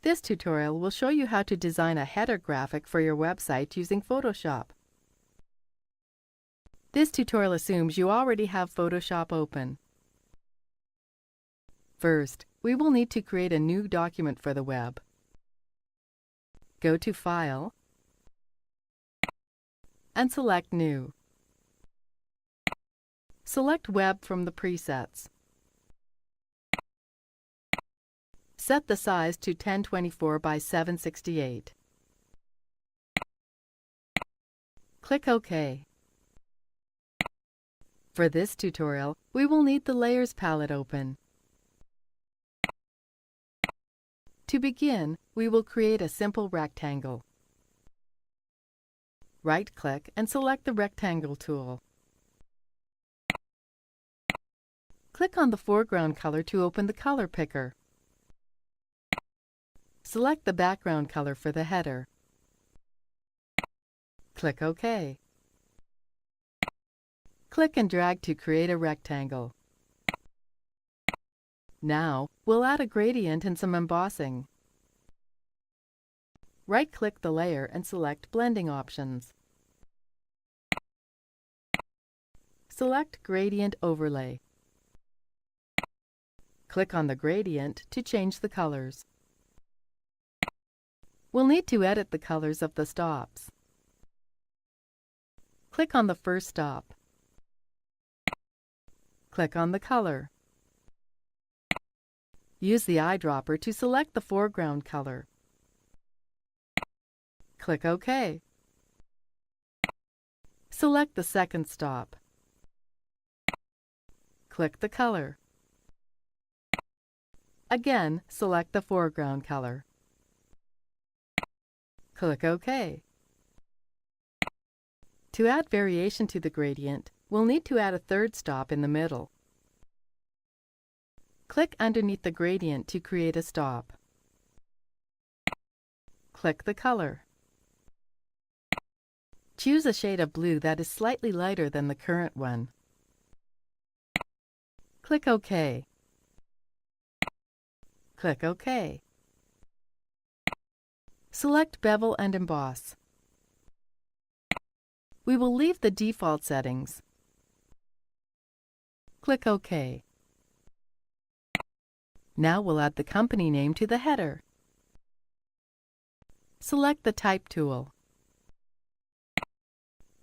This tutorial will show you how to design a header graphic for your website using Photoshop. This tutorial assumes you already have Photoshop open. First, we will need to create a new document for the web. Go to File and select New. Select Web from the presets. Set the size to 1024 by 768. Click OK. For this tutorial, we will need the Layers palette open. To begin, we will create a simple rectangle. Right-click and select the Rectangle tool. Click on the foreground color to open the color picker. Select the background color for the header. Click OK. Click and drag to create a rectangle. Now, we'll add a gradient and some embossing. Right-click the layer and select Blending options. Select Gradient Overlay. Click on the gradient to change the colors. We'll need to edit the colors of the stops. Click on the first stop. Click on the color. Use the eyedropper to select the foreground color. Click OK. Select the second stop. Click the color. Again, select the foreground color. Click OK. To add variation to the gradient, we'll need to add a third stop in the middle. Click underneath the gradient to create a stop. Click the color. Choose a shade of blue that is slightly lighter than the current one. Click OK. Click OK. Select Bevel and Emboss. We will leave the default settings. Click OK. Now we'll add the company name to the header. Select the Type tool.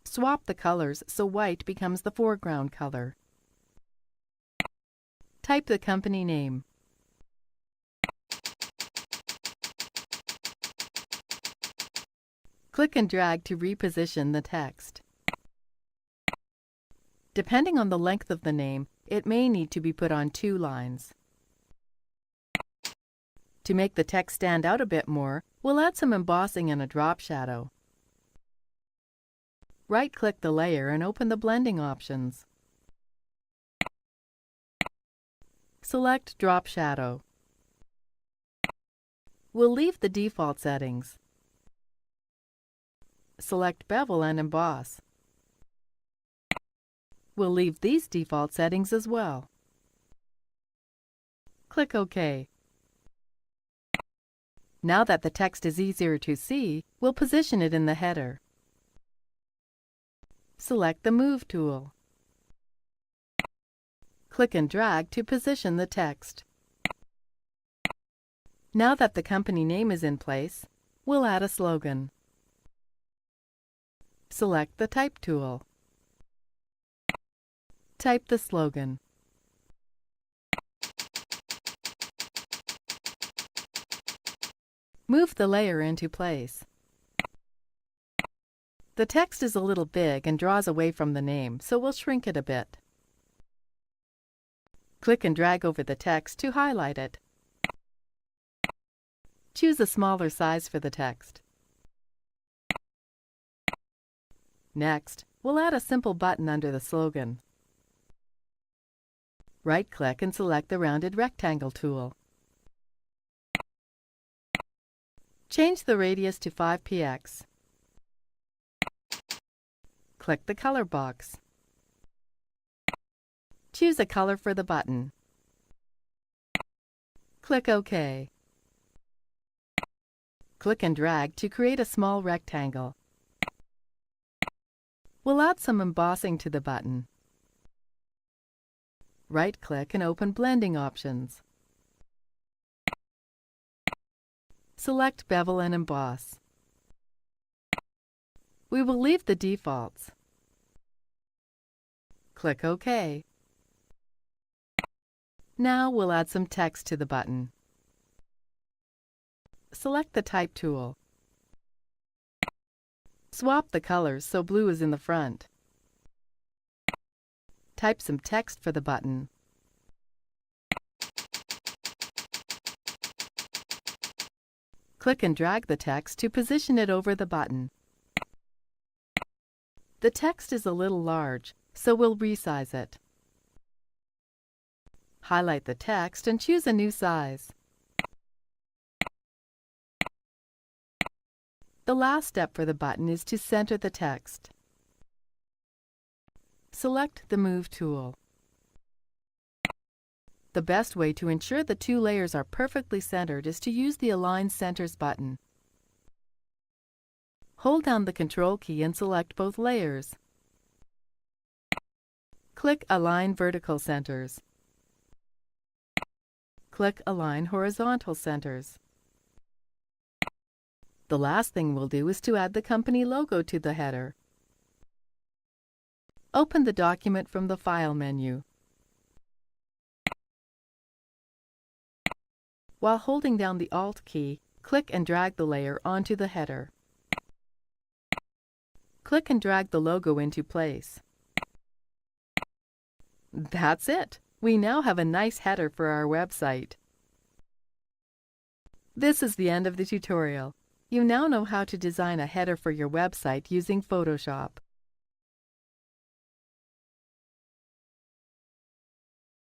Swap the colors so white becomes the foreground color. Type the company name. Click and drag to reposition the text. Depending on the length of the name, it may need to be put on 2 lines. To make the text stand out a bit more, we'll add some embossing and a drop shadow. Right-click the layer and open the blending options. Select Drop Shadow. We'll leave the default settings. Select Bevel and Emboss. We'll leave these default settings as well. Click OK. Now that the text is easier to see, we'll position it in the header. Select the Move tool. Click and drag to position the text. Now that the company name is in place, we'll add a slogan. Select the Type tool. Type the slogan. Move the layer into place. The text is a little big and draws away from the name, so we'll shrink it a bit. Click and drag over the text to highlight it. Choose a smaller size for the text. Next, we'll add a simple button under the slogan. Right-click and select the rounded rectangle tool. Change the radius to 5 px. Click the color box. Choose a color for the button. Click OK. Click and drag to create a small rectangle. We'll add some embossing to the button. Right-click and open Blending Options. Select Bevel and Emboss. We will leave the defaults. Click OK. Now we'll add some text to the button. Select the Type tool. Swap the colors so blue is in the front. Type some text for the button. Click and drag the text to position it over the button. The text is a little large, so we'll resize it. Highlight the text and choose a new size. The last step for the button is to center the text. Select the Move tool. The best way to ensure the two layers are perfectly centered is to use the Align Centers button. Hold down the Control key and select both layers. Click Align Vertical Centers. Click Align Horizontal Centers. The last thing we'll do is to add the company logo to the header. Open the document from the File menu. While holding down the Alt key, click and drag the layer onto the header. Click and drag the logo into place. That's it! We now have a nice header for our website. This is the end of the tutorial. You now know how to design a header for your website using Photoshop.